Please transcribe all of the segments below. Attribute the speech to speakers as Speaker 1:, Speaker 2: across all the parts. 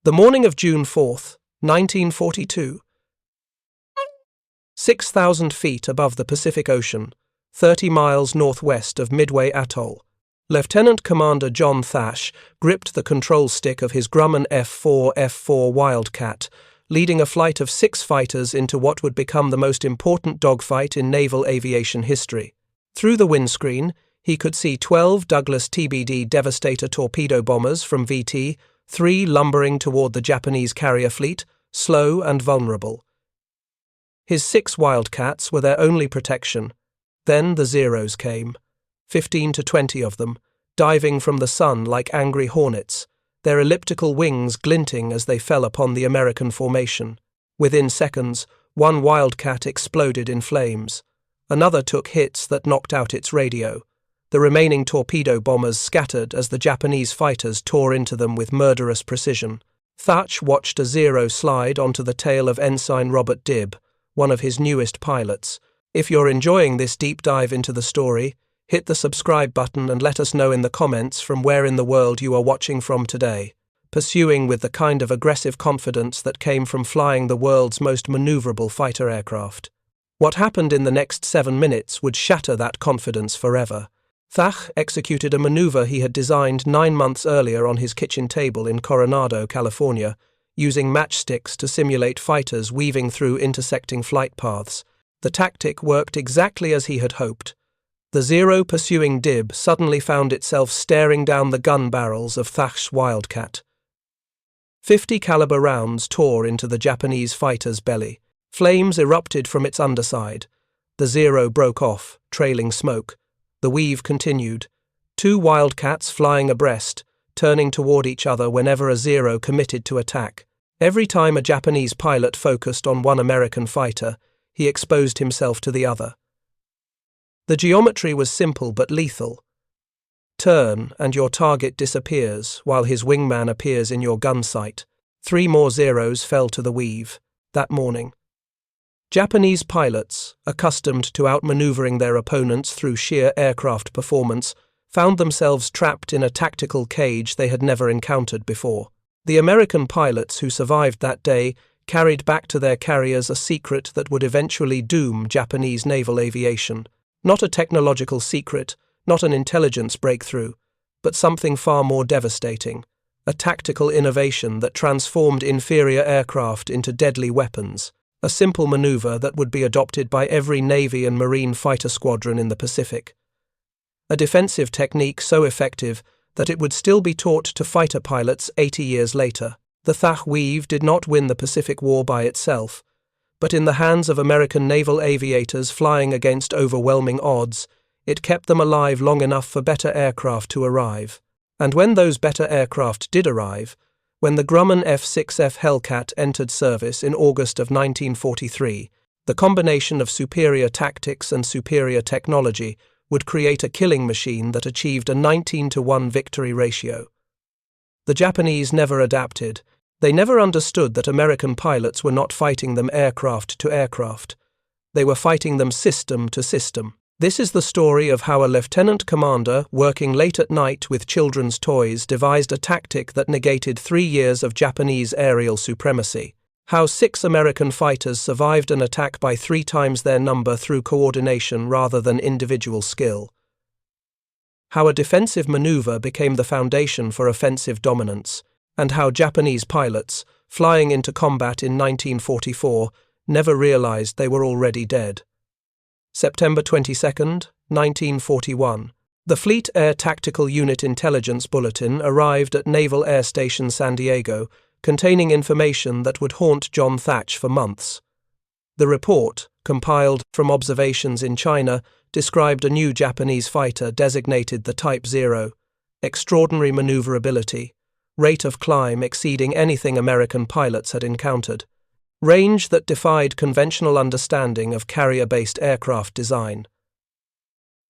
Speaker 1: The morning of June 4th, 1942. 6,000 feet above the Pacific Ocean, 30 miles northwest of Midway Atoll, Lieutenant Commander John Thach gripped the control stick of his Grumman F4F-4 Wildcat, leading a flight of 6 fighters into what would become the most important dogfight in naval aviation history. Through the windscreen, he could see 12 Douglas TBD Devastator torpedo bombers from VT, 3 lumbering toward the Japanese carrier fleet, slow and vulnerable. His 6 Wildcats were their only protection. Then the Zeros came, 15 to 20 of them, diving from the sun like angry hornets, their elliptical wings glinting as they fell upon the American formation. Within seconds, one Wildcat exploded in flames. Another took hits that knocked out its radio. The remaining torpedo bombers scattered as the Japanese fighters tore into them with murderous precision. Thatch watched a Zero slide onto the tail of Ensign Robert Dibb, one of his newest pilots. If you're enjoying this deep dive into the story, hit the subscribe button and let us know in the comments from where in the world you are watching from today. Pursuing with the kind of aggressive confidence that came from flying the world's most maneuverable fighter aircraft. What happened in the next 7 minutes would shatter that confidence forever. Thach executed a maneuver he had designed 9 months earlier on his kitchen table in Coronado, California, using matchsticks to simulate fighters weaving through intersecting flight paths. The tactic worked exactly as he had hoped. The Zero pursuing Dibb suddenly found itself staring down the gun barrels of Thach's Wildcat. 50 caliber rounds tore into the Japanese fighter's belly. Flames erupted from its underside. The Zero broke off, trailing smoke. The weave continued. 2 Wildcats flying abreast, turning toward each other whenever a Zero committed to attack. Every time a Japanese pilot focused on one American fighter, he exposed himself to the other. The geometry was simple but lethal. Turn, and your target disappears, while his wingman appears in your gun sight. 3 more Zeros fell to the weave that morning. Japanese pilots, accustomed to outmaneuvering their opponents through sheer aircraft performance, found themselves trapped in a tactical cage they had never encountered before. The American pilots who survived that day carried back to their carriers a secret that would eventually doom Japanese naval aviation. Not a technological secret, not an intelligence breakthrough, but something far more devastating, a tactical innovation that transformed inferior aircraft into deadly weapons, a simple maneuver that would be adopted by every Navy and Marine fighter squadron in the Pacific. A defensive technique so effective that it would still be taught to fighter pilots 80 years later. The Thach weave did not win the Pacific War by itself, but in the hands of American naval aviators flying against overwhelming odds, it kept them alive long enough for better aircraft to arrive. And when those better aircraft did arrive, when the Grumman F6F Hellcat entered service in August of 1943, the combination of superior tactics and superior technology would create a killing machine that achieved a 19-to-1 victory ratio. The Japanese never adapted. They never understood that American pilots were not fighting them aircraft to aircraft. They were fighting them system to system. This is the story of how a lieutenant commander, working late at night with children's toys, devised a tactic that negated 3 years of Japanese aerial supremacy. How 6 American fighters survived an attack by 3 times their number through coordination rather than individual skill. How a defensive maneuver became the foundation for offensive dominance, and how Japanese pilots, flying into combat in 1944, never realized they were already dead. September 22, 1941. The Fleet Air Tactical Unit Intelligence Bulletin arrived at Naval Air Station San Diego, containing information that would haunt John Thach for months. The report, compiled from observations in China, described a new Japanese fighter designated the Type 0, extraordinary maneuverability, rate of climb exceeding anything American pilots had encountered, range that defied conventional understanding of carrier-based aircraft design.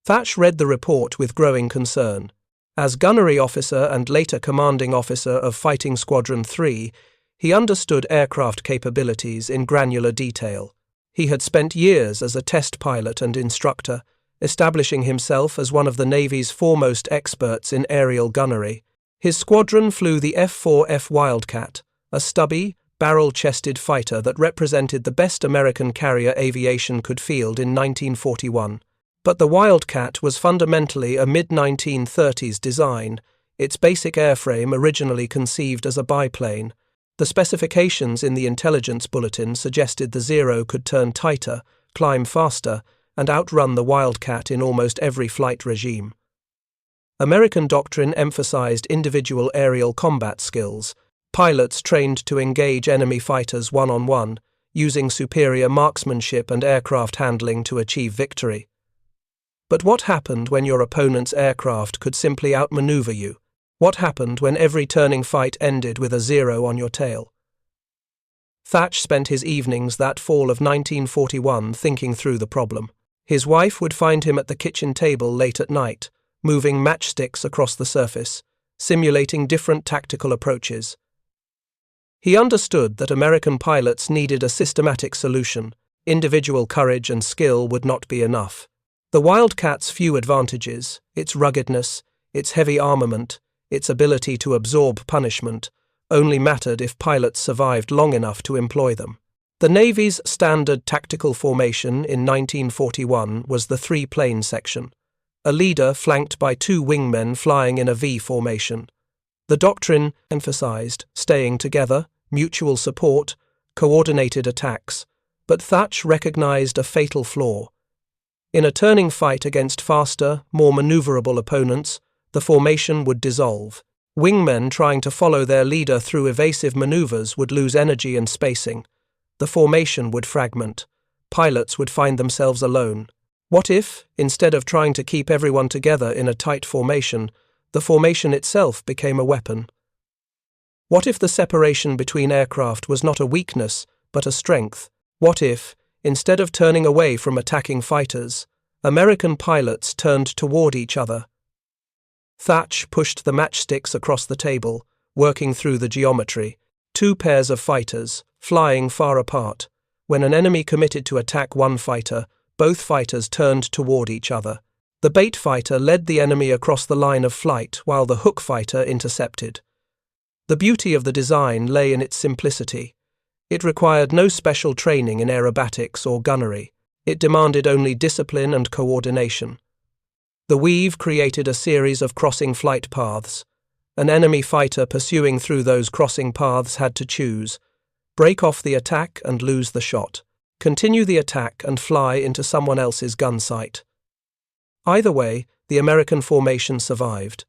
Speaker 1: Thatch read the report with growing concern. As gunnery officer and later commanding officer of Fighting Squadron 3, he understood aircraft capabilities in granular detail. He had spent years as a test pilot and instructor, establishing himself as one of the Navy's foremost experts in aerial gunnery. His squadron flew the F4F Wildcat, a stubby, barrel-chested fighter that represented the best American carrier aviation could field in 1941. But the Wildcat was fundamentally a mid-1930s design, its basic airframe originally conceived as a biplane. The specifications in the intelligence bulletin suggested the Zero could turn tighter, climb faster, and outrun the Wildcat in almost every flight regime. American doctrine emphasized individual aerial combat skills, pilots trained to engage enemy fighters one-on-one, using superior marksmanship and aircraft handling to achieve victory. But what happened when your opponent's aircraft could simply outmaneuver you? What happened when every turning fight ended with a Zero on your tail? Thatch spent his evenings that fall of 1941 thinking through the problem. His wife would find him at the kitchen table late at night, moving matchsticks across the surface, simulating different tactical approaches. He understood that American pilots needed a systematic solution. Individual courage and skill would not be enough. The Wildcat's few advantages, its ruggedness, its heavy armament, its ability to absorb punishment, only mattered if pilots survived long enough to employ them. The Navy's standard tactical formation in 1941 was the three-plane section, a leader flanked by two wingmen flying in a V formation. The doctrine emphasized staying together, mutual support, coordinated attacks, but Thatch recognized a fatal flaw. In a turning fight against faster, more maneuverable opponents, the formation would dissolve. Wingmen trying to follow their leader through evasive maneuvers would lose energy and spacing. The formation would fragment. Pilots would find themselves alone. What if, instead of trying to keep everyone together in a tight formation, the formation itself became a weapon? What if the separation between aircraft was not a weakness, but a strength? What if, instead of turning away from attacking fighters, American pilots turned toward each other? Thatch pushed the matchsticks across the table, working through the geometry. Two pairs of fighters, flying far apart. When an enemy committed to attack one fighter, both fighters turned toward each other. The bait fighter led the enemy across the line of flight while the hook fighter intercepted. The beauty of the design lay in its simplicity. It required no special training in aerobatics or gunnery. It demanded only discipline and coordination. The weave created a series of crossing flight paths. An enemy fighter pursuing through those crossing paths had to choose: break off the attack and lose the shot, continue the attack and fly into someone else's gun sight. Either way, the American formation survived.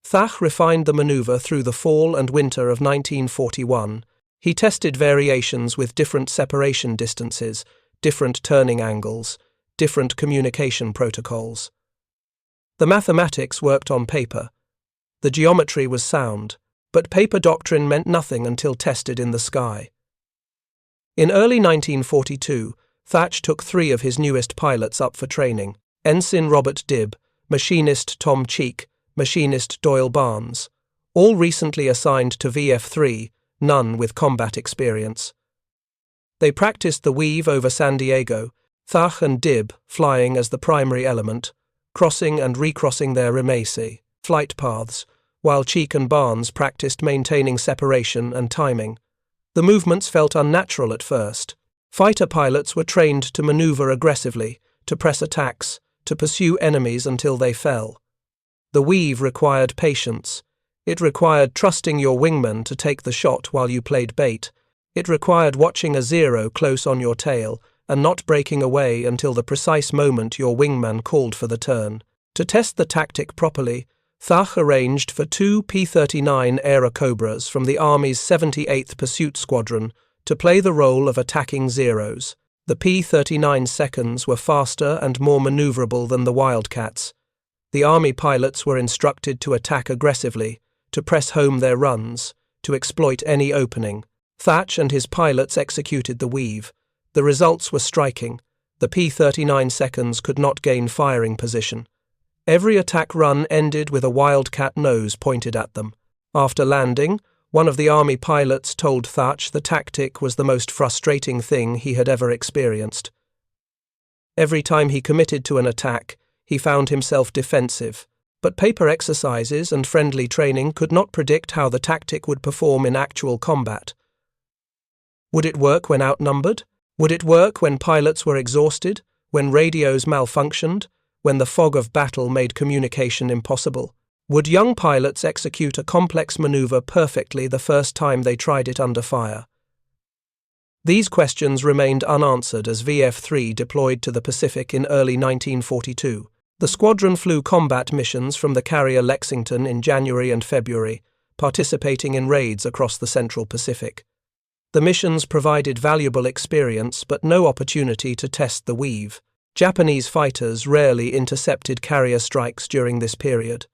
Speaker 1: Thach refined the maneuver through the fall and winter of 1941. He tested variations with different separation distances, different turning angles, different communication protocols. The mathematics worked on paper. The geometry was sound, but paper doctrine meant nothing until tested in the sky. In early 1942, Thatch took 3 of his newest pilots up for training: Ensign Robert Dibb, machinist Tom Cheek, machinist Doyle Barnes, all recently assigned to VF3, none with combat experience. They practiced the weave over San Diego, Thach and Dibb flying as the primary element, crossing and recrossing their Remese flight paths, while Cheek and Barnes practiced maintaining separation and timing. The movements felt unnatural at first. Fighter pilots were trained to maneuver aggressively, to press attacks, to pursue enemies until they fell. The weave required patience. It required trusting your wingman to take the shot while you played bait. It required watching a Zero close on your tail and not breaking away until the precise moment your wingman called for the turn. To test the tactic properly, Thach arranged for 2 P-39 Airacobras from the Army's 78th Pursuit Squadron to play the role of attacking Zeros. The P-39 seconds were faster and more maneuverable than the Wildcats. The Army pilots were instructed to attack aggressively, to press home their runs, to exploit any opening. Thatch and his pilots executed the weave. The results were striking. The P-39 seconds could not gain firing position. Every attack run ended with a Wildcat nose pointed at them. After landing, one of the Army pilots told Thatch the tactic was the most frustrating thing he had ever experienced. Every time he committed to an attack, he found himself defensive. But paper exercises and friendly training could not predict how the tactic would perform in actual combat. Would it work when outnumbered? Would it work when pilots were exhausted, when radios malfunctioned, when the fog of battle made communication impossible? Would young pilots execute a complex maneuver perfectly the first time they tried it under fire? These questions remained unanswered as VF-3 deployed to the Pacific in early 1942. The squadron flew combat missions from the carrier Lexington in January and February, participating in raids across the Central Pacific. The missions provided valuable experience but no opportunity to test the weave. Japanese fighters rarely intercepted carrier strikes during this period.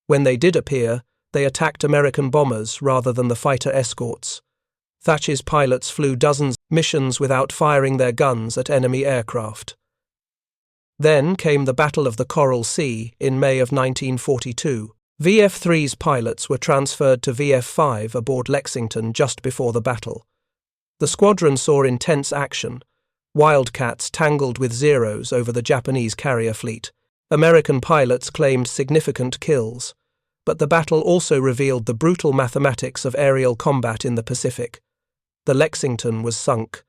Speaker 1: When they did appear, they attacked American bombers rather than the fighter escorts. Thatch's pilots flew dozens of missions without firing their guns at enemy aircraft. Then came the Battle of the Coral Sea in May of 1942. VF-3's pilots were transferred to VF-5 aboard Lexington just before the battle. The squadron saw intense action. Wildcats tangled with Zeros over the Japanese carrier fleet. American pilots claimed significant kills, but the battle also revealed the brutal mathematics of aerial combat in the Pacific. The Lexington was sunk.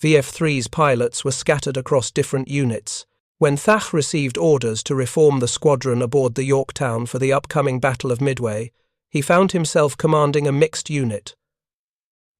Speaker 1: VF-3's pilots were scattered across different units. When Thach received orders to reform the squadron aboard the Yorktown for the upcoming Battle of Midway, he found himself commanding a mixed unit.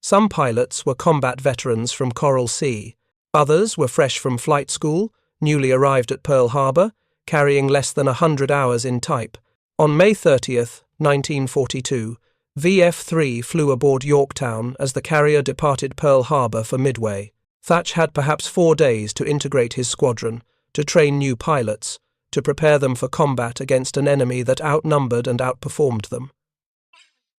Speaker 1: Some pilots were combat veterans from Coral Sea. Others were fresh from flight school, newly arrived at Pearl Harbor, carrying less than 100 hours in type. On May 30, 1942, VF-3 flew aboard Yorktown as the carrier departed Pearl Harbor for Midway. Thatch had perhaps 4 days to integrate his squadron, to train new pilots, to prepare them for combat against an enemy that outnumbered and outperformed them.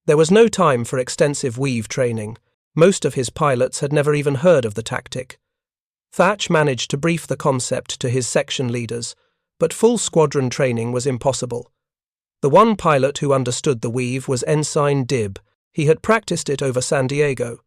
Speaker 1: There was no time for extensive weave training. Most of his pilots had never even heard of the tactic. Thatch managed to brief the concept to his section leaders, but full squadron training was impossible. The one pilot who understood the weave was Ensign Dibb. He had practiced it over San Diego.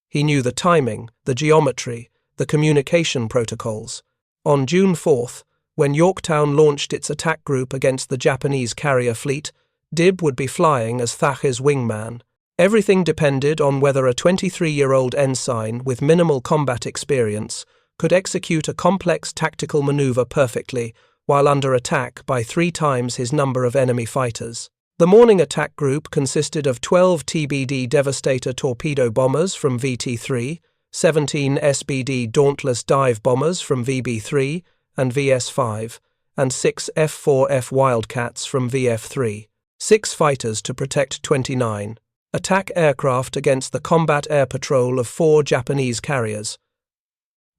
Speaker 1: He knew the timing, the geometry, the communication protocols. On June 4th, when Yorktown launched its attack group against the Japanese carrier fleet, Dibb would be flying as Thach's wingman. Everything depended on whether a 23-year-old ensign with minimal combat experience could execute a complex tactical maneuver perfectly while under attack by 3 times his number of enemy fighters. The morning attack group consisted of 12 TBD Devastator torpedo bombers from VT-3, 17 SBD Dauntless dive bombers from VB-3 and VS-5, and 6 F4F Wildcats from VF-3. 6 fighters to protect 29 attack aircraft against the combat air patrol of 4 Japanese carriers.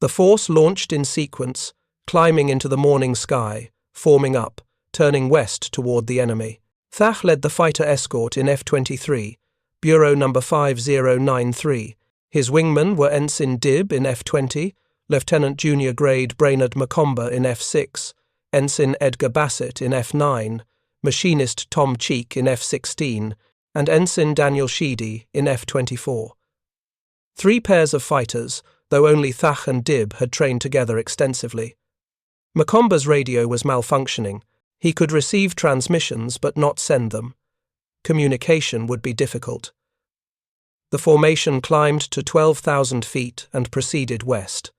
Speaker 1: The force launched in sequence, climbing into the morning sky, forming up, turning west toward the enemy. Thach led the fighter escort in F-23, Bureau number 5093. His wingmen were Ensign Dibb in F-20, Lieutenant Junior Grade Brainerd Macomber in F-6, Ensign Edgar Bassett in F-9, Machinist Tom Cheek in F-16, and Ensign Daniel Sheedy in F-24. 3 pairs of fighters, though only Thach and Dibb had trained together extensively. Macomber's radio was malfunctioning. He could receive transmissions but not send them. Communication would be difficult. The formation climbed to 12,000 feet and proceeded west.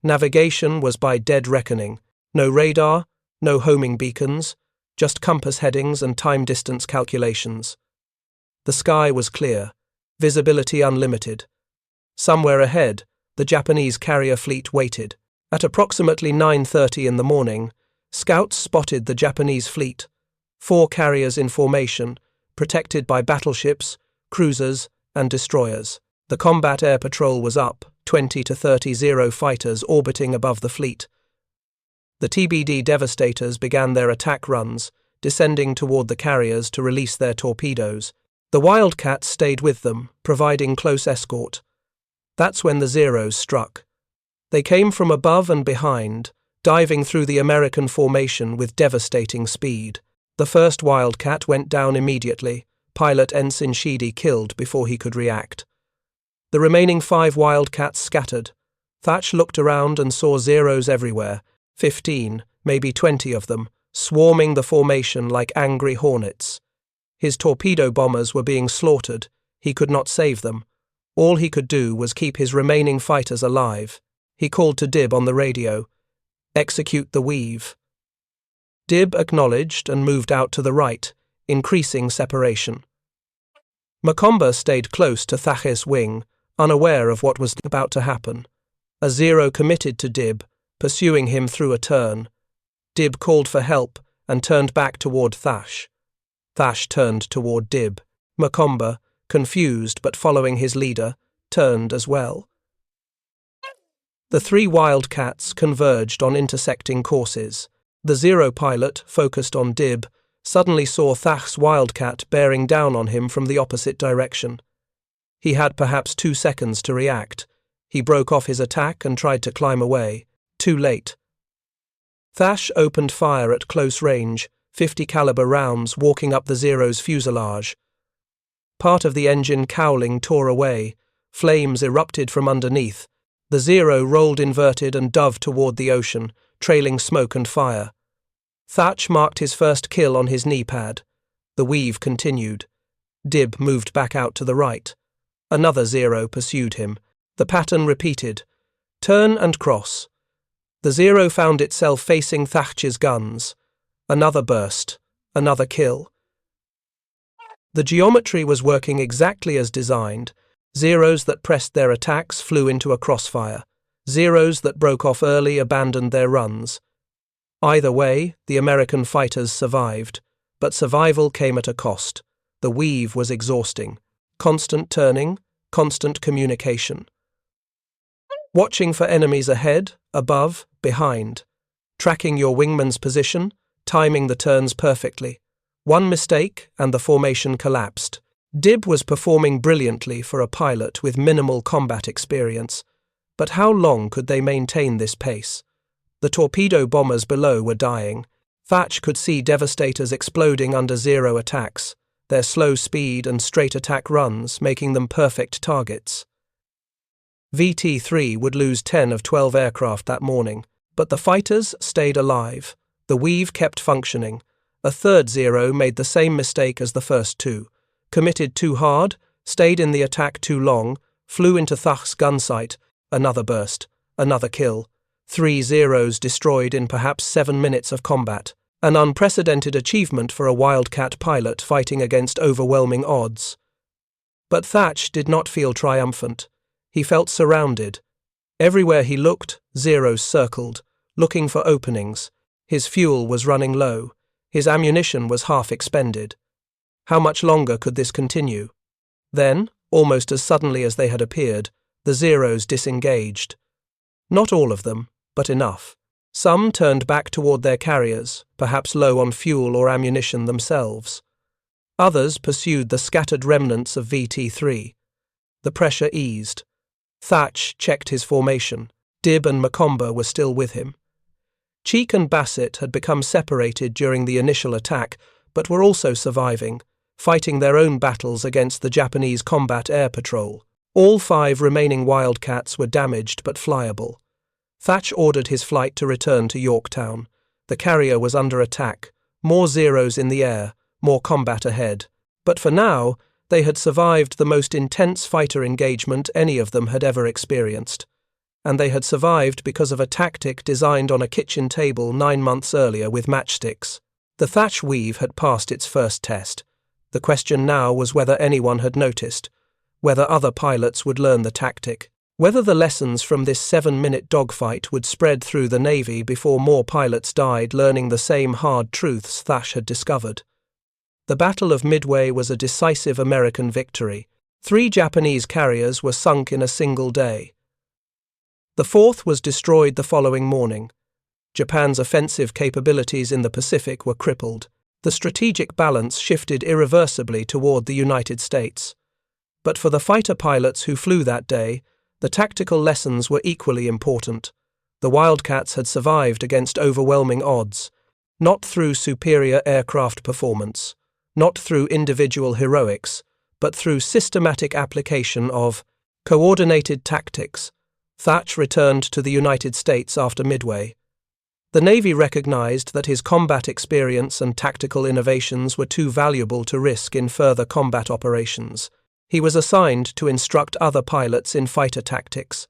Speaker 1: Navigation was by dead reckoning. No radar, no homing beacons, just compass headings and time-distance calculations. The sky was clear, visibility unlimited. Somewhere ahead, the Japanese carrier fleet waited. At approximately 9:30 in the morning, scouts spotted the Japanese fleet, 4 carriers in formation, protected by battleships, cruisers, and destroyers. The combat air patrol was up, 20 to 30 Zero fighters orbiting above the fleet. The TBD Devastators began their attack runs, descending toward the carriers to release their torpedoes. The Wildcats stayed with them, providing close escort. That's when the Zeros struck. They came from above and behind, diving through the American formation with devastating speed. The first Wildcat went down immediately, pilot Ensign Sheedy killed before he could react. The remaining 5 Wildcats scattered. Thatch looked around and saw Zeros everywhere, 15, maybe 20 of them, swarming the formation like angry hornets. His torpedo bombers were being slaughtered. He could not save them. All he could do was keep his remaining fighters alive. He called to Dibb on the radio, "Execute the weave." Dibb acknowledged and moved out to the right, increasing separation. Macomber stayed close to Thach's wing, unaware of what was about to happen. A Zero committed to Dibb, pursuing him through a turn. Dibb called for help and turned back toward Thatch. Thatch turned toward Dibb. Macomber, confused but following his leader, turned as well. The three Wildcats converged on intersecting courses. The Zero pilot, focused on Dibb, suddenly saw Thach's Wildcat bearing down on him from the opposite direction. He had perhaps 2 seconds to react. He broke off his attack and tried to climb away. Too late. Thatch opened fire at close range, 50 caliber rounds walking up the Zero's fuselage. Part of the engine cowling tore away. Flames erupted from underneath. The Zero rolled inverted and dove toward the ocean, trailing smoke and fire. Thatch marked his first kill on his knee pad. The weave continued. Dibb moved back out to the right. Another Zero pursued him. The pattern repeated. Turn and cross. The Zero found itself facing Thach's guns. Another burst. Another kill. The geometry was working exactly as designed. Zeros that pressed their attacks flew into a crossfire. Zeros that broke off early abandoned their runs. Either way, the American fighters survived, but survival came at a cost. The weave was exhausting. Constant turning, constant communication. Watching for enemies ahead, above, behind. Tracking your wingman's position, timing the turns perfectly. One mistake and the formation collapsed. Dibb was performing brilliantly for a pilot with minimal combat experience. But how long could they maintain this pace? The torpedo bombers below were dying. Thatch could see Devastators exploding under Zero attacks, their slow speed and straight attack runs making them perfect targets. VT-3 would lose 10 of 12 aircraft that morning, but the fighters stayed alive. The weave kept functioning. A third Zero made the same mistake as the first two. Committed too hard, stayed in the attack too long, flew into Thach's gun sight. Another burst. Another kill. 3 Zeros destroyed in perhaps 7 minutes of combat. An unprecedented achievement for a Wildcat pilot fighting against overwhelming odds. But Thatch did not feel triumphant. He felt surrounded. Everywhere he looked, Zeros circled, looking for openings. His fuel was running low. His ammunition was half expended. How much longer could this continue? Then, almost as suddenly as they had appeared, the Zeros disengaged. Not all of them, but enough. Some turned back toward their carriers, perhaps low on fuel or ammunition themselves. Others pursued the scattered remnants of VT-3. The pressure eased. Thatch checked his formation. Dibb and Macomber were still with him. Cheek and Bassett had become separated during the initial attack, but were also surviving, fighting their own battles against the Japanese combat air patrol. All 5 remaining Wildcats were damaged but flyable. Thatch ordered his flight to return to Yorktown. The carrier was under attack, more Zeros in the air, more combat ahead. But for now, they had survived the most intense fighter engagement any of them had ever experienced. And they had survived because of a tactic designed on a kitchen table 9 months earlier with matchsticks. The Thatch weave had passed its first test. The question now was whether anyone had noticed, whether other pilots would learn the tactic, whether the lessons from this 7-minute dogfight would spread through the Navy before more pilots died learning the same hard truths Thatch had discovered. The Battle of Midway was a decisive American victory. 3 Japanese carriers were sunk in a single day. The 4th was destroyed the following morning. Japan's offensive capabilities in the Pacific were crippled. The strategic balance shifted irreversibly toward the United States. But for the fighter pilots who flew that day, the tactical lessons were equally important. The Wildcats had survived against overwhelming odds, not through superior aircraft performance, not through individual heroics, but through systematic application of coordinated tactics. Thatch returned to the United States after Midway. The Navy recognized that his combat experience and tactical innovations were too valuable to risk in further combat operations. He was assigned to instruct other pilots in fighter tactics.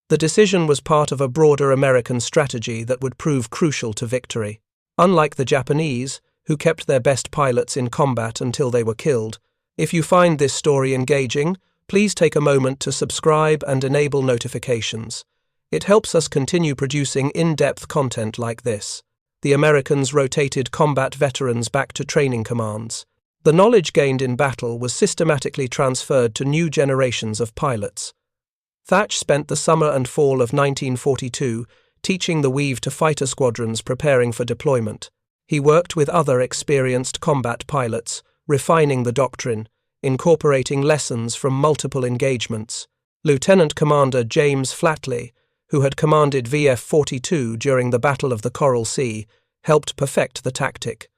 Speaker 1: The decision was part of a broader American strategy that would prove crucial to victory. Unlike the Japanese, who kept their best pilots in combat until they were killed, if you find this story engaging, please take a moment to subscribe and enable notifications. It helps us continue producing in-depth content like this. The Americans rotated combat veterans back to training commands. The knowledge gained in battle was systematically transferred to new generations of pilots. Thatch spent the summer and fall of 1942 teaching the weave to fighter squadrons preparing for deployment. He worked with other experienced combat pilots, refining the doctrine, incorporating lessons from multiple engagements. Lieutenant Commander James Flatley, who had commanded VF-42 during the Battle of the Coral Sea, helped perfect the tactic.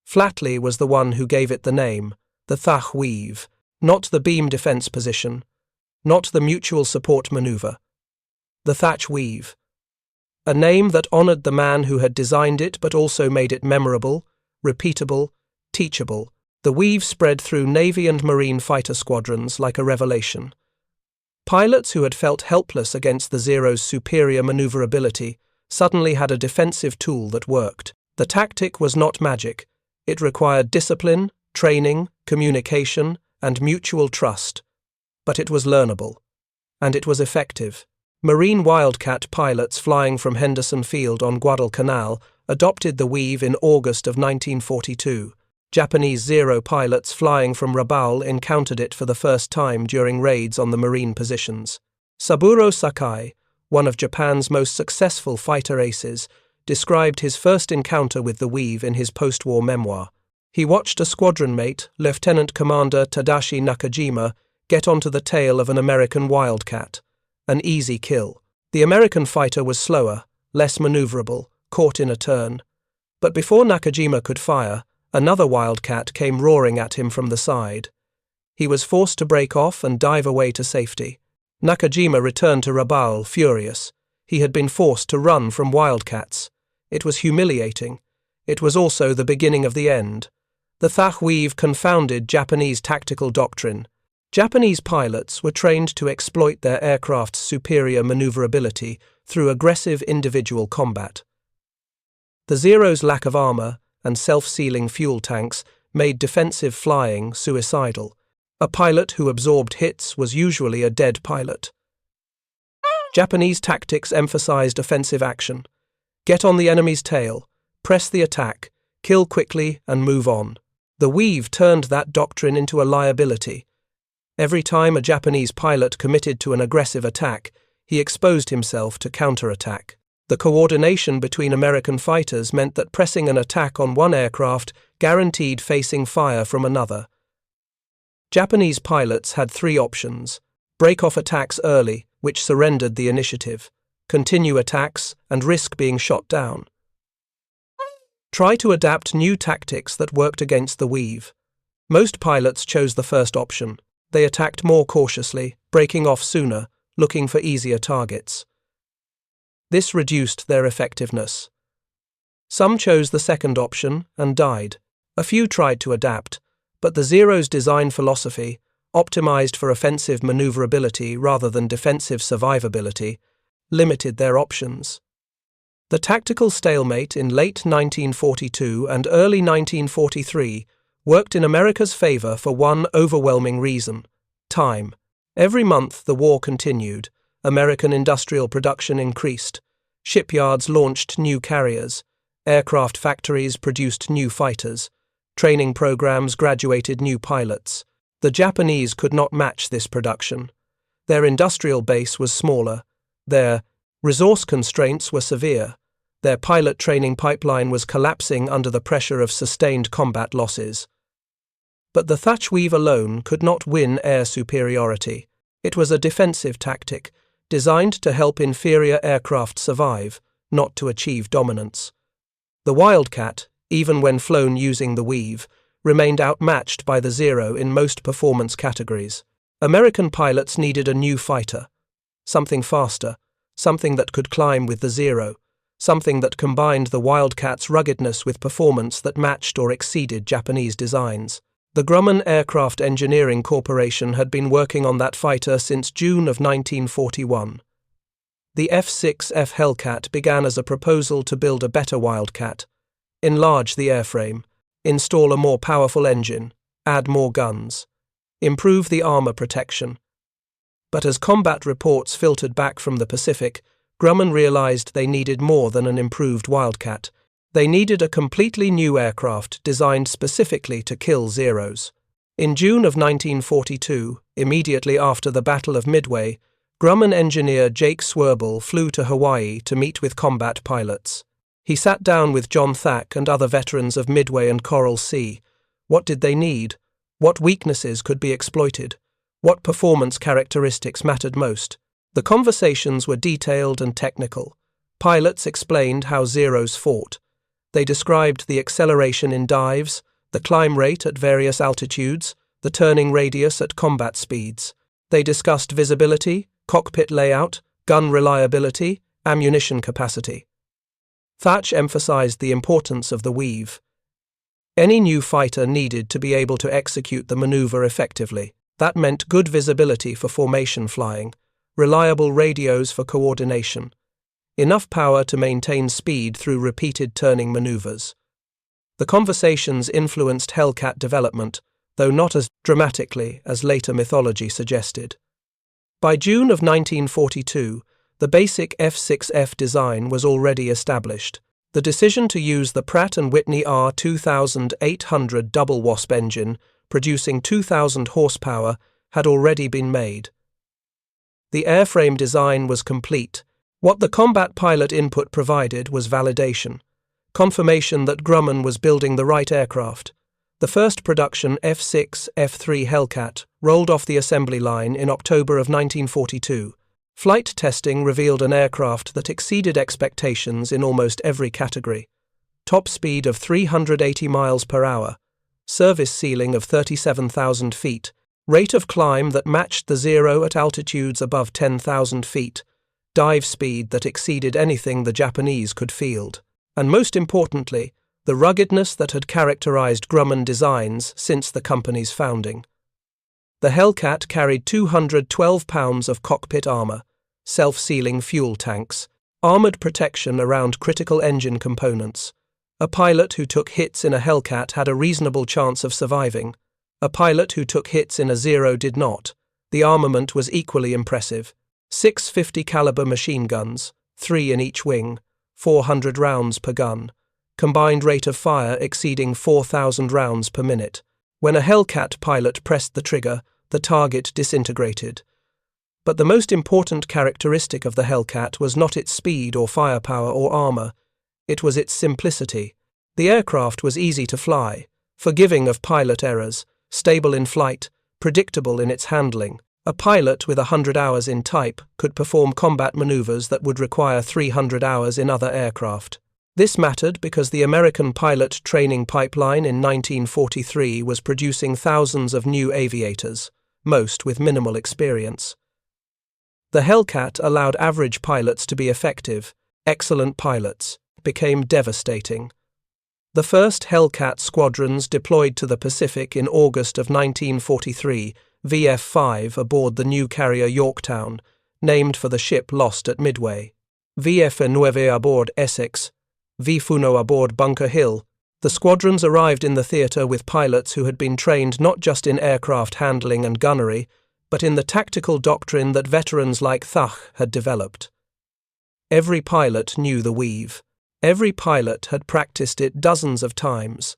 Speaker 1: Flatley was the one who gave it the name, the Thach weave, not the beam defense position, not the mutual support maneuver. The Thatch weave. A name that honored the man who had designed it but also made it memorable, repeatable, teachable. The weave spread through Navy and Marine fighter squadrons like a revelation. Pilots who had felt helpless against the Zero's superior maneuverability suddenly had a defensive tool that worked. The tactic was not magic. It required discipline, training, communication, and mutual trust. But it was learnable. And it was effective. Marine Wildcat pilots flying from Henderson Field on Guadalcanal adopted the weave in August of 1942. Japanese Zero pilots flying from Rabaul encountered it for the first time during raids on the Marine positions. Saburo Sakai, one of Japan's most successful fighter aces, described his first encounter with the weave in his post-war memoir. He watched a squadron mate, Lieutenant Commander Tadashi Nakajima, get onto the tail of an American Wildcat. An easy kill. The American fighter was slower, less maneuverable, caught in a turn. But before Nakajima could fire, another Wildcat came roaring at him from the side. He was forced to break off and dive away to safety. Nakajima returned to Rabaul furious. He had been forced to run from Wildcats. It was humiliating. It was also the beginning of the end. The Thach weave confounded Japanese tactical doctrine. Japanese pilots were trained to exploit their aircraft's superior maneuverability through aggressive individual combat. The Zero's lack of armor and self-sealing fuel tanks made defensive flying suicidal. A pilot who absorbed hits was usually a dead pilot. Japanese tactics emphasized offensive action. Get on the enemy's tail, press the attack, kill quickly, and move on. The weave turned that doctrine into a liability. Every time a Japanese pilot committed to an aggressive attack, he exposed himself to counterattack. The coordination between American fighters meant that pressing an attack on one aircraft guaranteed facing fire from another. Japanese pilots had three options: break off attacks early, which surrendered the initiative, continue attacks, and risk being shot down. Try to adapt new tactics that worked against the weave. Most pilots chose the first option. They attacked more cautiously, breaking off sooner, looking for easier targets. This reduced their effectiveness. Some chose the second option and died. A few tried to adapt, but the Zero's design philosophy, optimized for offensive maneuverability rather than defensive survivability, limited their options. The tactical stalemate in late 1942 and early 1943 worked in America's favor for one overwhelming reason: time. Every month the war continued. American industrial production increased. Shipyards launched new carriers. Aircraft factories produced new fighters. Training programs graduated new pilots. The Japanese could not match this production. Their industrial base was smaller. Their resource constraints were severe. Their pilot training pipeline was collapsing under the pressure of sustained combat losses. But the Thatch weave alone could not win air superiority. It was a defensive tactic, designed to help inferior aircraft survive, not to achieve dominance. The Wildcat, even when flown using the weave, remained outmatched by the Zero in most performance categories. American pilots needed a new fighter, something faster, something that could climb with the Zero, something that combined the Wildcat's ruggedness with performance that matched or exceeded Japanese designs. The Grumman Aircraft Engineering Corporation had been working on that fighter since June of 1941. The F-6F Hellcat began as a proposal to build a better Wildcat, enlarge the airframe, install a more powerful engine, add more guns, improve the armor protection. But as combat reports filtered back from the Pacific, Grumman realized they needed more than an improved Wildcat. They needed a completely new aircraft designed specifically to kill Zeros. In June of 1942, immediately after the Battle of Midway, Grumman engineer Jake Swerble flew to Hawaii to meet with combat pilots. He sat down with John Thach and other veterans of Midway and Coral Sea. What did they need? What weaknesses could be exploited? What performance characteristics mattered most? The conversations were detailed and technical. Pilots explained how Zeros fought. They described the acceleration in dives, the climb rate at various altitudes, the turning radius at combat speeds. They discussed visibility, cockpit layout, gun reliability, ammunition capacity. Thatch emphasized the importance of the weave. Any new fighter needed to be able to execute the maneuver effectively. That meant good visibility for formation flying, reliable radios for coordination, enough power to maintain speed through repeated turning maneuvers. The conversations influenced Hellcat development, though not as dramatically as later mythology suggested. By June of 1942, the basic F-6F design was already established. The decision to use the Pratt & Whitney R2800 double wasp engine, producing 2,000 horsepower, had already been made. The airframe design was complete. What the combat pilot input provided was validation, confirmation that Grumman was building the right aircraft. The first production F-6F-3 Hellcat rolled off the assembly line in October of 1942. Flight testing revealed an aircraft that exceeded expectations in almost every category. Top speed of 380 miles per hour, service ceiling of 37,000 feet, rate of climb that matched the Zero at altitudes above 10,000 feet, dive speed that exceeded anything the Japanese could field, and most importantly, the ruggedness that had characterized Grumman designs since the company's founding. The Hellcat carried 212 pounds of cockpit armor, self-sealing fuel tanks, armored protection around critical engine components. A pilot who took hits in a Hellcat had a reasonable chance of surviving. A pilot who took hits in a Zero did not. The armament was equally impressive. 6 50 caliber machine guns, 3 in each wing, 400 rounds per gun, combined rate of fire exceeding 4,000 rounds per minute. When a Hellcat pilot pressed the trigger, the target disintegrated. But the most important characteristic of the Hellcat was not its speed or firepower or armor, it was its simplicity. The aircraft was easy to fly, forgiving of pilot errors, stable in flight, predictable in its handling. A pilot with 100 hours in type could perform combat maneuvers that would require 300 hours in other aircraft. This mattered because the American pilot training pipeline in 1943 was producing thousands of new aviators, most with minimal experience. The Hellcat allowed average pilots to be effective. Excellent pilots became devastating. The first Hellcat squadrons deployed to the Pacific in August of 1943, VF-5 aboard the new carrier Yorktown, named for the ship lost at Midway. VF-9 aboard Essex, V-Funo aboard Bunker Hill. The squadrons arrived in the theatre with pilots who had been trained not just in aircraft handling and gunnery, but in the tactical doctrine that veterans like Thach had developed. Every pilot knew the weave. Every pilot had practiced it dozens of times.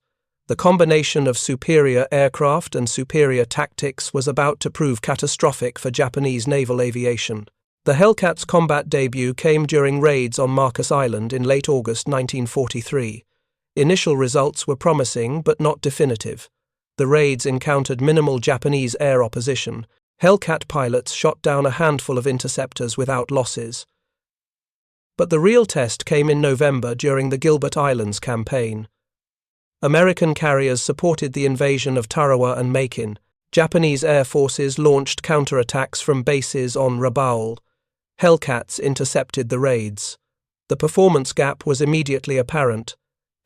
Speaker 1: The combination of superior aircraft and superior tactics was about to prove catastrophic for Japanese naval aviation. The Hellcat's combat debut came during raids on Marcus Island in late August 1943. Initial results were promising but not definitive. The raids encountered minimal Japanese air opposition. Hellcat pilots shot down a handful of interceptors without losses. But the real test came in November during the Gilbert Islands campaign. American carriers supported the invasion of Tarawa and Macon. Japanese air forces launched counterattacks from bases on Rabaul. Hellcats intercepted the raids. The performance gap was immediately apparent.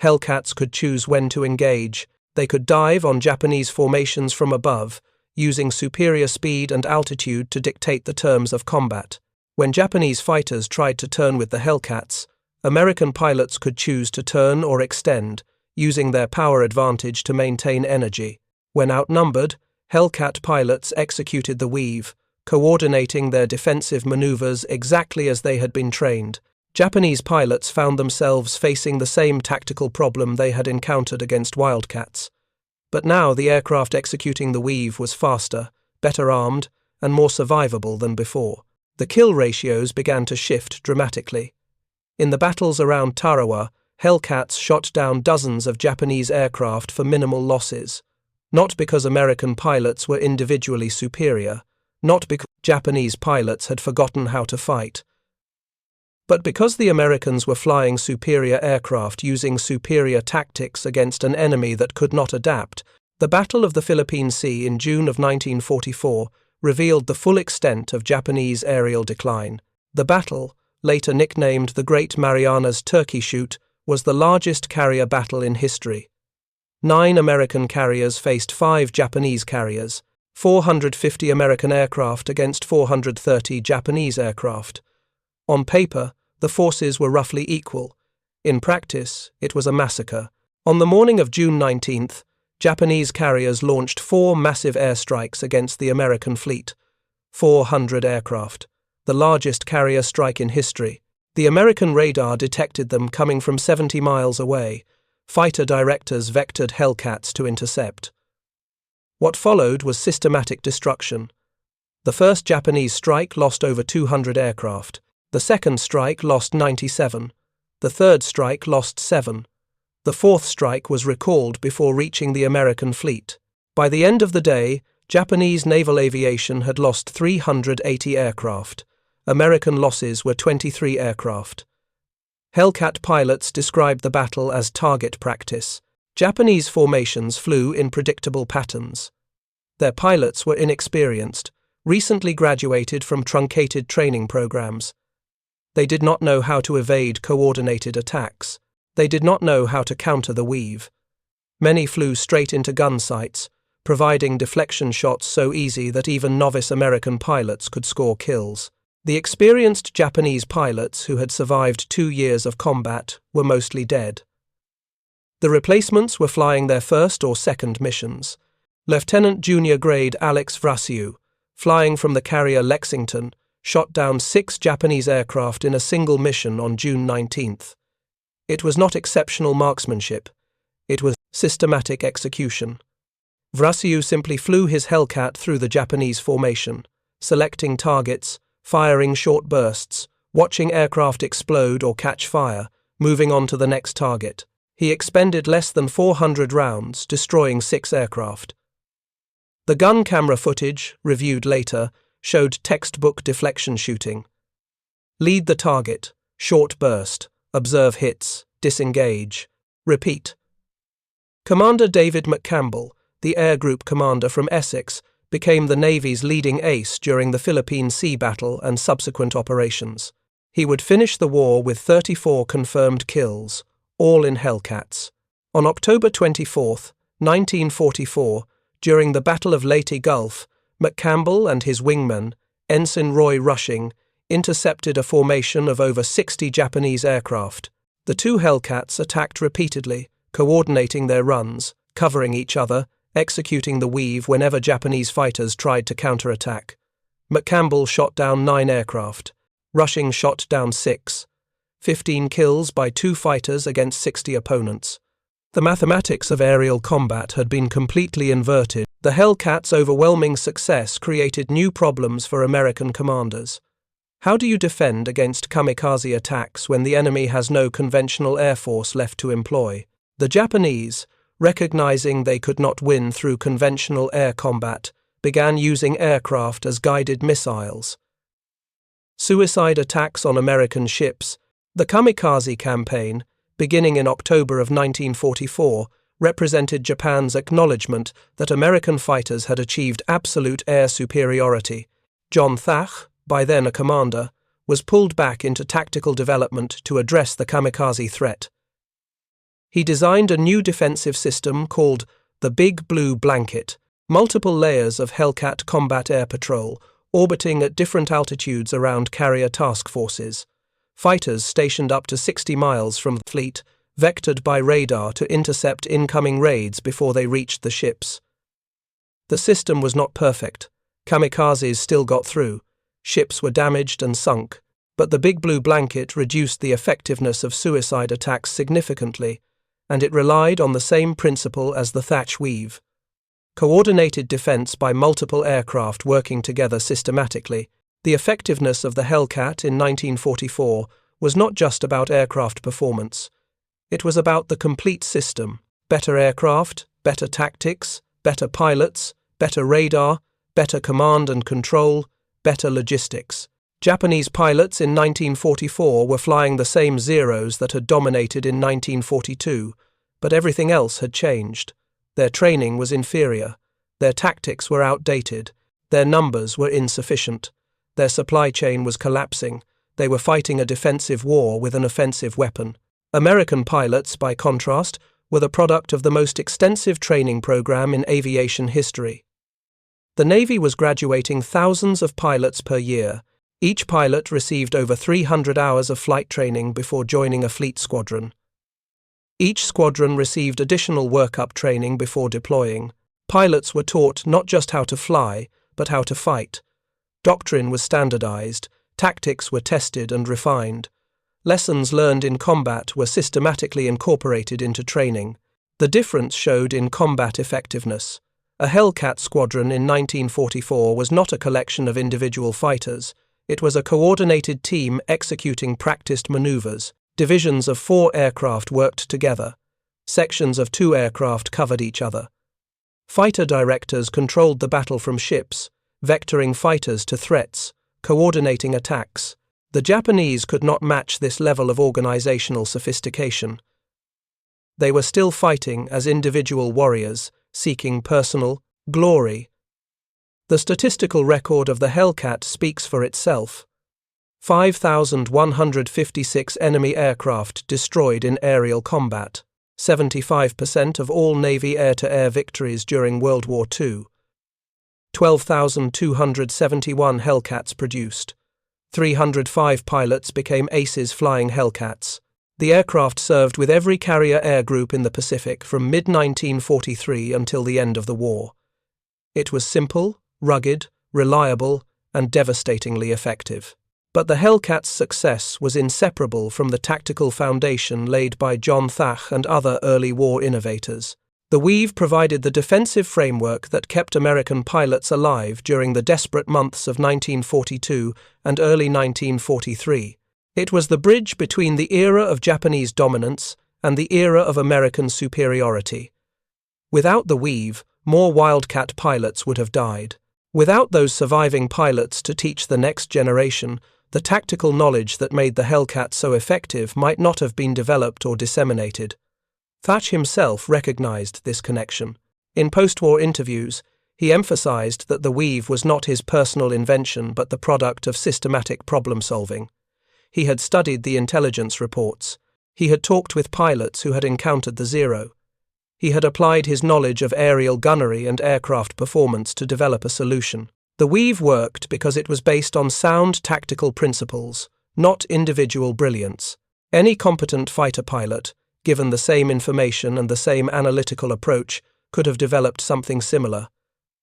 Speaker 1: Hellcats could choose when to engage. They could dive on Japanese formations from above, using superior speed and altitude to dictate the terms of combat. When Japanese fighters tried to turn with the Hellcats, American pilots could choose to turn or extend, using their power advantage to maintain energy. When outnumbered, Hellcat pilots executed the weave, coordinating their defensive maneuvers exactly as they had been trained. Japanese pilots found themselves facing the same tactical problem they had encountered against Wildcats. But now the aircraft executing the weave was faster, better armed, and more survivable than before. The kill ratios began to shift dramatically. In the battles around Tarawa, Hellcats shot down dozens of Japanese aircraft for minimal losses, not because American pilots were individually superior, not because Japanese pilots had forgotten how to fight, but because the Americans were flying superior aircraft using superior tactics against an enemy that could not adapt. The Battle of the Philippine Sea in June of 1944 revealed the full extent of Japanese aerial decline. The battle, later nicknamed the Great Marianas Turkey Shoot, was the largest carrier battle in history. 9 American carriers faced 5 Japanese carriers, 450 American aircraft against 430 Japanese aircraft. On paper, the forces were roughly equal. In practice, it was a massacre. On the morning of June 19th, Japanese carriers launched 4 massive airstrikes against the American fleet, 400 aircraft, the largest carrier strike in history. The American radar detected them coming from 70 miles away. Fighter directors vectored Hellcats to intercept. What followed was systematic destruction. The first Japanese strike lost over 200 aircraft. The second strike lost 97. The third strike lost 7. The fourth strike was recalled before reaching the American fleet. By the end of the day, Japanese naval aviation had lost 380 aircraft. American losses were 23 aircraft. Hellcat pilots described the battle as target practice. Japanese formations flew in predictable patterns. Their pilots were inexperienced, recently graduated from truncated training programs. They did not know how to evade coordinated attacks. They did not know how to counter the weave. Many flew straight into gun sights, providing deflection shots so easy that even novice American pilots could score kills. The experienced Japanese pilots who had survived 2 years of combat were mostly dead. The replacements were flying their first or second missions. Lieutenant Junior Grade Alex Vrasiu, flying from the carrier Lexington, shot down 6 Japanese aircraft in a single mission on June 19th. It was not exceptional marksmanship. It was systematic execution. Vrasiu simply flew his Hellcat through the Japanese formation, selecting targets, firing short bursts, watching aircraft explode or catch fire, moving on to the next target. He expended less than 400 rounds, destroying 6 aircraft. The gun camera footage, reviewed later, showed textbook deflection shooting. Lead the target, short burst, observe hits, disengage, repeat. Commander David McCampbell, the Air Group commander from Essex, became the Navy's leading ace during the Philippine Sea battle and subsequent operations. He would finish the war with 34 confirmed kills, all in Hellcats. On October 24, 1944, during the Battle of Leyte Gulf, McCampbell and his wingman, Ensign Roy Rushing, intercepted a formation of over 60 Japanese aircraft. The 2 Hellcats attacked repeatedly, coordinating their runs, covering each other, executing the weave whenever Japanese fighters tried to counterattack. McCampbell shot down 9 aircraft. Rushing shot down 6. 15 kills by 2 fighters against 60 opponents. The mathematics of aerial combat had been completely inverted. The Hellcats' overwhelming success created new problems for American commanders. How do you defend against kamikaze attacks when the enemy has no conventional air force left to employ? The Japanese, recognizing they could not win through conventional air combat, began using aircraft as guided missiles. Suicide attacks on American ships. The kamikaze campaign, beginning in October of 1944, represented Japan's acknowledgement that American fighters had achieved absolute air superiority. John Thach, by then a commander, was pulled back into tactical development to address the kamikaze threat. He designed a new defensive system called the Big Blue Blanket, multiple layers of Hellcat combat air patrol, orbiting at different altitudes around carrier task forces. Fighters stationed up to 60 miles from the fleet, vectored by radar to intercept incoming raids before they reached the ships. The system was not perfect. Kamikazes still got through. Ships were damaged and sunk, but the Big Blue Blanket reduced the effectiveness of suicide attacks significantly, and it relied on the same principle as the Thatch weave. Coordinated defense by multiple aircraft working together systematically. The effectiveness of the Hellcat in 1944 was not just about aircraft performance. It was about the complete system: better aircraft, better tactics, better pilots, better radar, better command and control, better logistics. Japanese pilots in 1944 were flying the same Zeros that had dominated in 1942, but everything else had changed. Their training was inferior. Their tactics were outdated. Their numbers were insufficient. Their supply chain was collapsing. They were fighting a defensive war with an offensive weapon. American pilots, by contrast, were the product of the most extensive training program in aviation history. The Navy was graduating thousands of pilots per year. Each pilot received over 300 hours of flight training before joining a fleet squadron. Each squadron received additional workup training before deploying. Pilots were taught not just how to fly, but how to fight. Doctrine was standardized. Tactics were tested and refined. Lessons learned in combat were systematically incorporated into training. The difference showed in combat effectiveness. A Hellcat squadron in 1944 was not a collection of individual fighters. It was a coordinated team executing practiced maneuvers. Divisions of 4 aircraft worked together. Sections of 2 aircraft covered each other. Fighter directors controlled the battle from ships, vectoring fighters to threats, coordinating attacks. The Japanese could not match this level of organizational sophistication. They were still fighting as individual warriors, seeking personal glory. The statistical record of the Hellcat speaks for itself. 5,156 enemy aircraft destroyed in aerial combat, 75% of all Navy air-to-air victories during World War II. 12,271 Hellcats produced. 305 pilots became aces flying Hellcats. The aircraft served with every carrier air group in the Pacific from mid-1943 until the end of the war. It was simple, rugged, reliable, and devastatingly effective. But the Hellcats' success was inseparable from the tactical foundation laid by John Thach and other early war innovators. The weave provided the defensive framework that kept American pilots alive during the desperate months of 1942 and early 1943. It was the bridge between the era of Japanese dominance and the era of American superiority. Without the weave, more Wildcat pilots would have died. Without those surviving pilots to teach the next generation, the tactical knowledge that made the Hellcat so effective might not have been developed or disseminated. Thatch himself recognized this connection. In post-war interviews, he emphasized that the weave was not his personal invention but the product of systematic problem-solving. He had studied the intelligence reports. He had talked with pilots who had encountered the Zero. He had applied his knowledge of aerial gunnery and aircraft performance to develop a solution. The weave worked because it was based on sound tactical principles, not individual brilliance. Any competent fighter pilot, given the same information and the same analytical approach, could have developed something similar.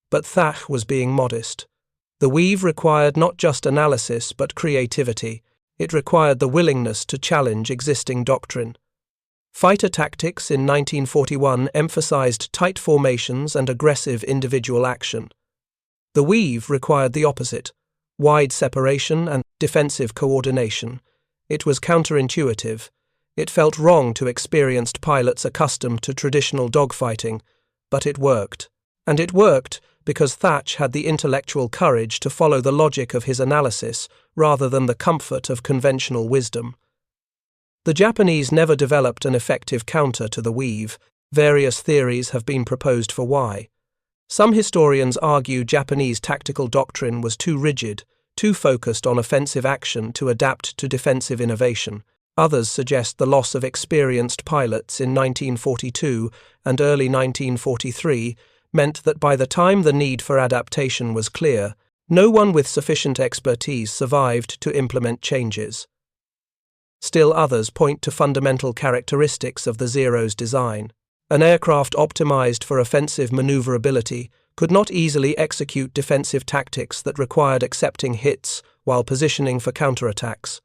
Speaker 1: But Thach was being modest. The weave required not just analysis but creativity. It required the willingness to challenge existing doctrine. Fighter tactics in 1941 emphasized tight formations and aggressive individual action. The weave required the opposite: wide separation and defensive coordination. It was counterintuitive. It felt wrong to experienced pilots accustomed to traditional dogfighting, but it worked. And it worked because Thatch had the intellectual courage to follow the logic of his analysis rather than the comfort of conventional wisdom. The Japanese never developed an effective counter to the weave. Various theories have been proposed for why. Some historians argue Japanese tactical doctrine was too rigid, too focused on offensive action to adapt to defensive innovation. Others suggest the loss of experienced pilots in 1942 and early 1943 meant that by the time the need for adaptation was clear, no one with sufficient expertise survived to implement changes. Still others point to fundamental characteristics of the Zero's design. An aircraft optimized for offensive maneuverability could not easily execute defensive tactics that required accepting hits while positioning for counterattacks.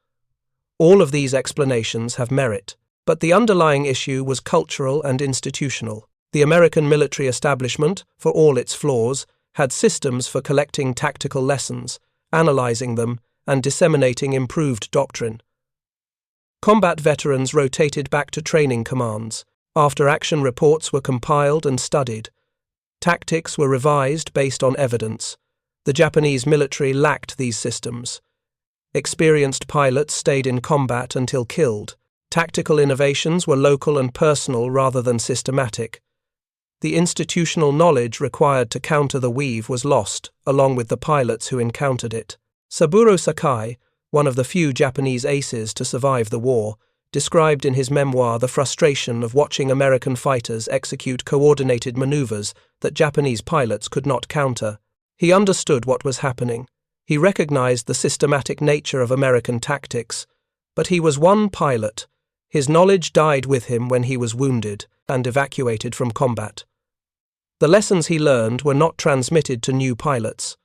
Speaker 1: All of these explanations have merit, but the underlying issue was cultural and institutional. The American military establishment, for all its flaws, had systems for collecting tactical lessons, analyzing them, and disseminating improved doctrine. Combat veterans rotated back to training commands. After-action reports were compiled and studied. Tactics were revised based on evidence. The Japanese military lacked these systems. Experienced pilots stayed in combat until killed. Tactical innovations were local and personal rather than systematic. The institutional knowledge required to counter the weave was lost, along with the pilots who encountered it. Saburo Sakai, one of the few Japanese aces to survive the war, described in his memoir the frustration of watching American fighters execute coordinated maneuvers that Japanese pilots could not counter. He understood what was happening. He recognized the systematic nature of American tactics, but he was one pilot. His knowledge died with him when he was wounded and evacuated from combat. The lessons he learned were not transmitted to new pilots.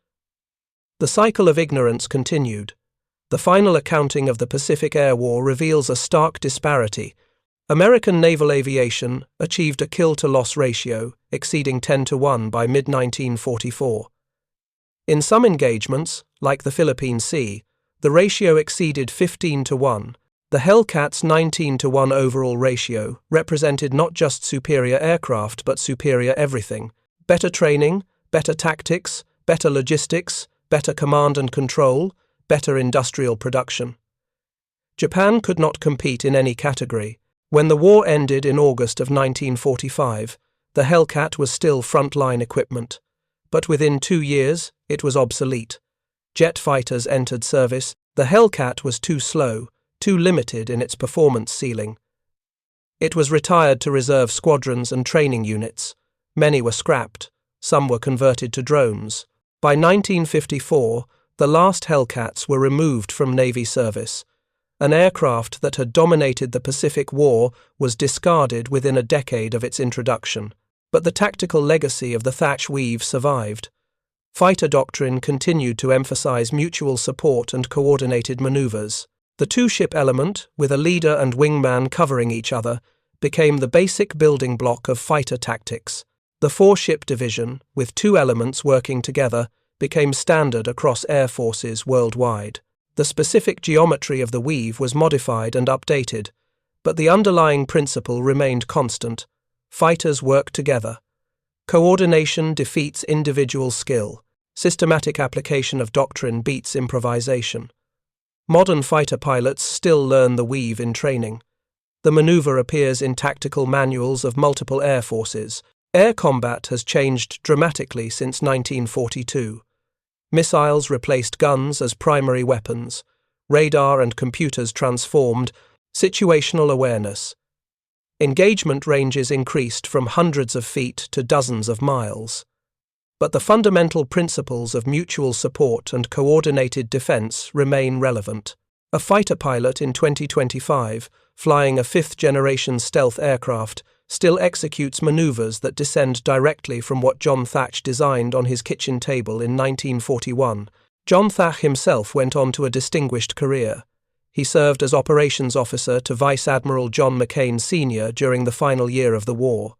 Speaker 1: The cycle of ignorance continued. The final accounting of the Pacific Air War reveals a stark disparity. American naval aviation achieved a kill-to-loss ratio exceeding 10-1 by mid-1944. In some engagements, like the Philippine Sea, the ratio exceeded 15-1. The Hellcats' 19-1 overall ratio represented not just superior aircraft but superior everything: better training, better tactics, better logistics, better command and control, better industrial production. Japan could not compete in any category. When the war ended in August of 1945, the Hellcat was still frontline equipment. But within 2 years, it was obsolete. Jet fighters entered service. The Hellcat was too slow, too limited in its performance ceiling. It was retired to reserve squadrons and training units. Many were scrapped. Some were converted to drones. By 1954, the last Hellcats were removed from Navy service. An aircraft that had dominated the Pacific War was discarded within a decade of its introduction. But the tactical legacy of the Thatch weave survived. Fighter doctrine continued to emphasize mutual support and coordinated maneuvers. The two-ship element, with a leader and wingman covering each other, became the basic building block of fighter tactics. The four-ship division, with two elements working together, became standard across air forces worldwide. The specific geometry of the weave was modified and updated, but the underlying principle remained constant. Fighters work together. Coordination defeats individual skill. Systematic application of doctrine beats improvisation. Modern fighter pilots still learn the weave in training. The maneuver appears in tactical manuals of multiple air forces. Air combat has changed dramatically since 1942. Missiles replaced guns as primary weapons. Radar and computers transformed. Situational awareness. Engagement ranges increased from hundreds of feet to dozens of miles. But the fundamental principles of mutual support and coordinated defense remain relevant. A fighter pilot in 2025, flying a fifth-generation stealth aircraft, still executes maneuvers that descend directly from what John Thach designed on his kitchen table in 1941. John Thach himself went on to a distinguished career. He served as operations officer to Vice Admiral John McCain Sr. during the final year of the war.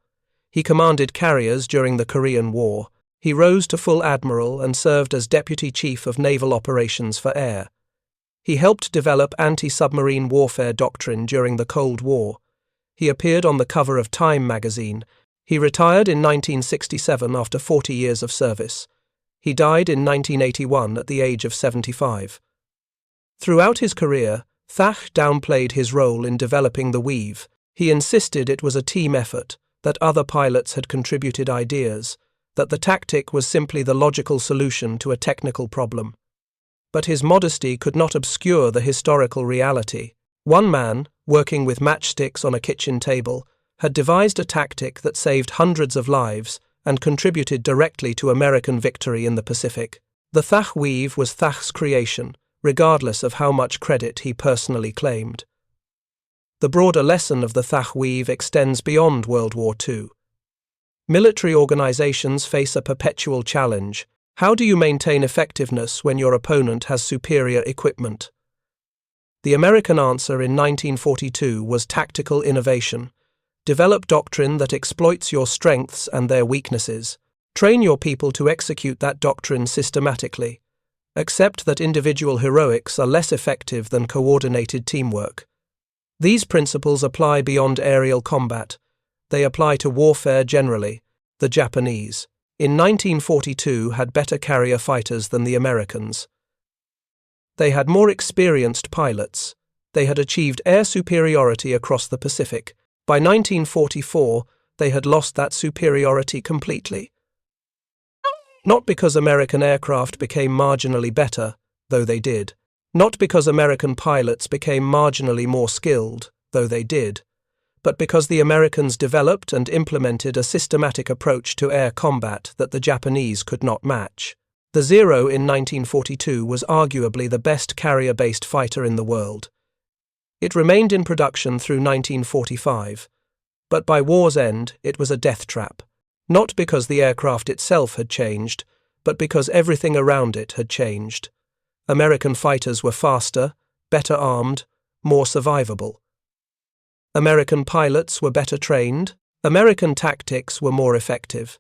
Speaker 1: He commanded carriers during the Korean War. He rose to full admiral and served as Deputy Chief of Naval Operations for Air. He helped develop anti-submarine warfare doctrine during the Cold War. He appeared on the cover of Time magazine. He retired in 1967 after 40 years of service. He died in 1981 at the age of 75. Throughout his career, Thach downplayed his role in developing the weave. He insisted it was a team effort, that other pilots had contributed ideas, that the tactic was simply the logical solution to a technical problem. But his modesty could not obscure the historical reality. One man, working with matchsticks on a kitchen table, had devised a tactic that saved hundreds of lives and contributed directly to American victory in the Pacific. The Thach weave was Thach's creation, regardless of how much credit he personally claimed. The broader lesson of the Thach weave extends beyond World War II. Military organizations face a perpetual challenge. How do you maintain effectiveness when your opponent has superior equipment? The American answer in 1942 was tactical innovation. Develop doctrine that exploits your strengths and their weaknesses. Train your people to execute that doctrine systematically. Accept that individual heroics are less effective than coordinated teamwork. These principles apply beyond aerial combat. They apply to warfare generally. The Japanese, in 1942, had better carrier fighters than the Americans. They had more experienced pilots. They had achieved air superiority across the Pacific. By 1944, they had lost that superiority completely. Not because American aircraft became marginally better, though they did. Not because American pilots became marginally more skilled, though they did. But because the Americans developed and implemented a systematic approach to air combat that the Japanese could not match. The Zero in 1942 was arguably the best carrier-based fighter in the world. It remained in production through 1945, but by war's end it was a death trap. Not because the aircraft itself had changed, but because everything around it had changed. American fighters were faster, better armed, more survivable. American pilots were better trained. American tactics were more effective.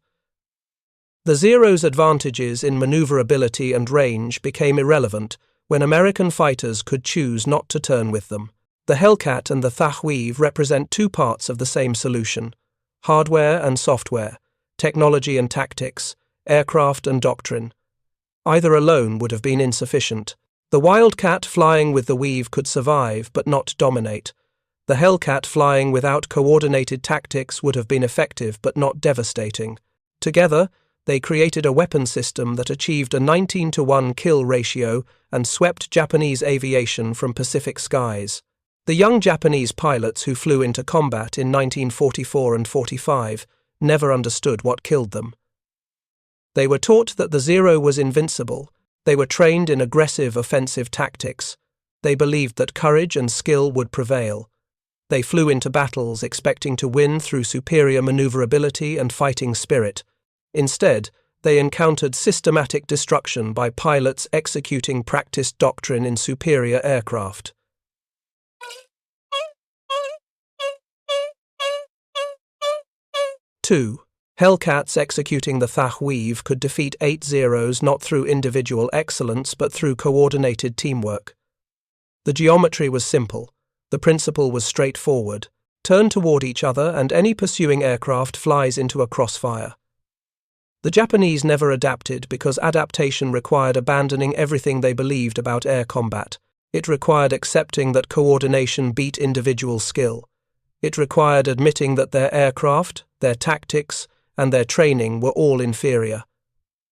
Speaker 1: The Zero's advantages in maneuverability and range became irrelevant when American fighters could choose not to turn with them. The Hellcat and the Thach weave represent two parts of the same solution: hardware and software, technology and tactics, aircraft and doctrine. Either alone would have been insufficient. The Wildcat flying with the weave could survive but not dominate. The Hellcat flying without coordinated tactics would have been effective but not devastating. Together, they created a weapon system that achieved a 19-to-1 kill ratio and swept Japanese aviation from Pacific skies. The young Japanese pilots who flew into combat in 1944 and 45 never understood what killed them. They were taught that the Zero was invincible. They were trained in aggressive offensive tactics. They believed that courage and skill would prevail. They flew into battles expecting to win through superior maneuverability and fighting spirit. Instead, they encountered systematic destruction by pilots executing practiced doctrine in superior aircraft. Two, Hellcats executing the Thach weave could defeat 8 Zeros not through individual excellence but through coordinated teamwork. The geometry was simple. The principle was straightforward. Turn toward each other and any pursuing aircraft flies into a crossfire. The Japanese never adapted because adaptation required abandoning everything they believed about air combat. It required accepting that coordination beat individual skill. It required admitting that their aircraft, their tactics, and their training were all inferior.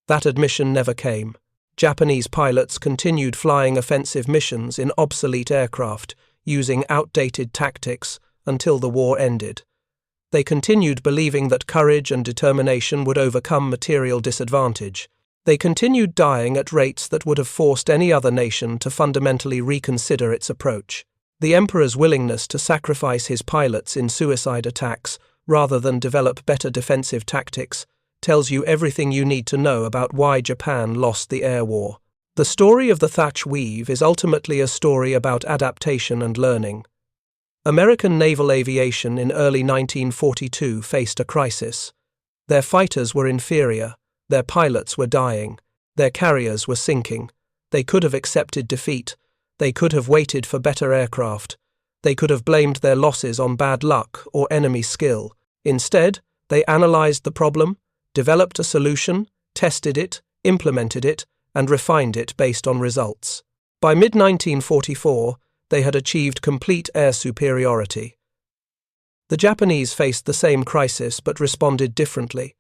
Speaker 1: That admission never came. Japanese pilots continued flying offensive missions in obsolete aircraft, using outdated tactics until the war ended. They continued believing that courage and determination would overcome material disadvantage. They continued dying at rates that would have forced any other nation to fundamentally reconsider its approach. The Emperor's willingness to sacrifice his pilots in suicide attacks rather than develop better defensive tactics tells you everything you need to know about why Japan lost the air war. The story of the Thatch weave is ultimately a story about adaptation and learning. American naval aviation in early 1942 faced a crisis. Their fighters were inferior, their pilots were dying, their carriers were sinking. They could have accepted defeat. They could have waited for better aircraft. They could have blamed their losses on bad luck or enemy skill. Instead, they analyzed the problem, developed a solution, tested it, implemented it, and refined it based on results. By mid-1944, they had achieved complete air superiority. The Japanese faced the same crisis but responded differently.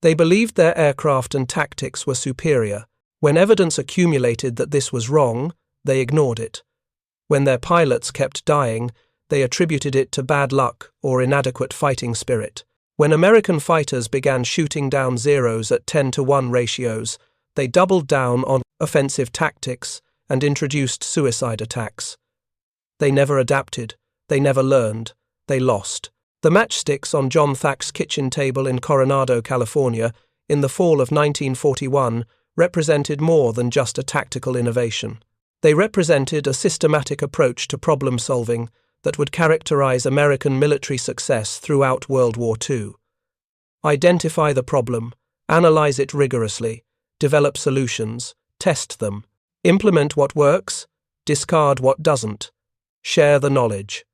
Speaker 1: They believed their aircraft and tactics were superior. When evidence accumulated that this was wrong, they ignored it. When their pilots kept dying, they attributed it to bad luck or inadequate fighting spirit. When American fighters began shooting down Zeros at 10-to-1 ratios, they doubled down on offensive tactics and introduced suicide attacks. They never adapted, they never learned, they lost. The matchsticks on John Thach's kitchen table in Coronado, California, in the fall of 1941, represented more than just a tactical innovation. They represented a systematic approach to problem-solving that would characterize American military success throughout World War II. Identify the problem, analyze it rigorously, develop solutions, test them, implement what works, discard what doesn't, share the knowledge.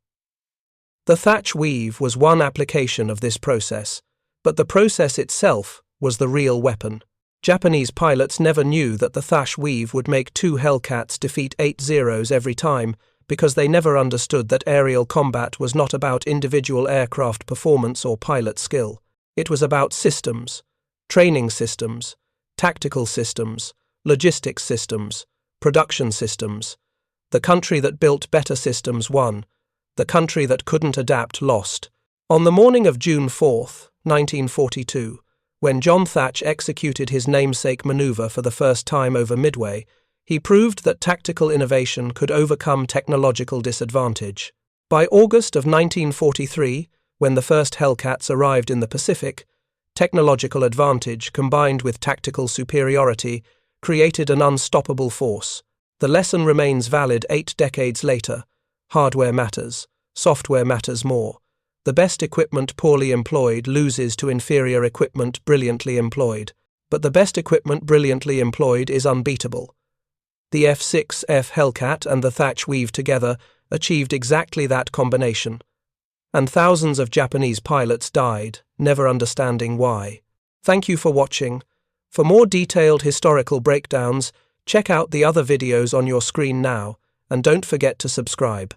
Speaker 1: The Thatch weave was one application of this process, but the process itself was the real weapon. Japanese pilots never knew that the Thatch weave would make 2 Hellcats defeat 8 Zeros every time, because they never understood that aerial combat was not about individual aircraft performance or pilot skill. It was about systems, training systems, tactical systems, logistics systems, production systems. The country that built better systems won. The country that couldn't adapt lost. On the morning of June 4, 1942, when John Thach executed his namesake maneuver for the first time over Midway, he proved that tactical innovation could overcome technological disadvantage. By August of 1943, when the first Hellcats arrived in the Pacific, technological advantage combined with tactical superiority created an unstoppable force. The lesson remains valid 8 decades later. Hardware matters, software matters more. The best equipment poorly employed loses to inferior equipment brilliantly employed, but the best equipment brilliantly employed is unbeatable. The F-6F Hellcat and the Thatch weave together achieved exactly that combination, and thousands of Japanese pilots died, never understanding why. Thank you for watching. For more detailed historical breakdowns, check out the other videos on your screen now, and don't forget to subscribe.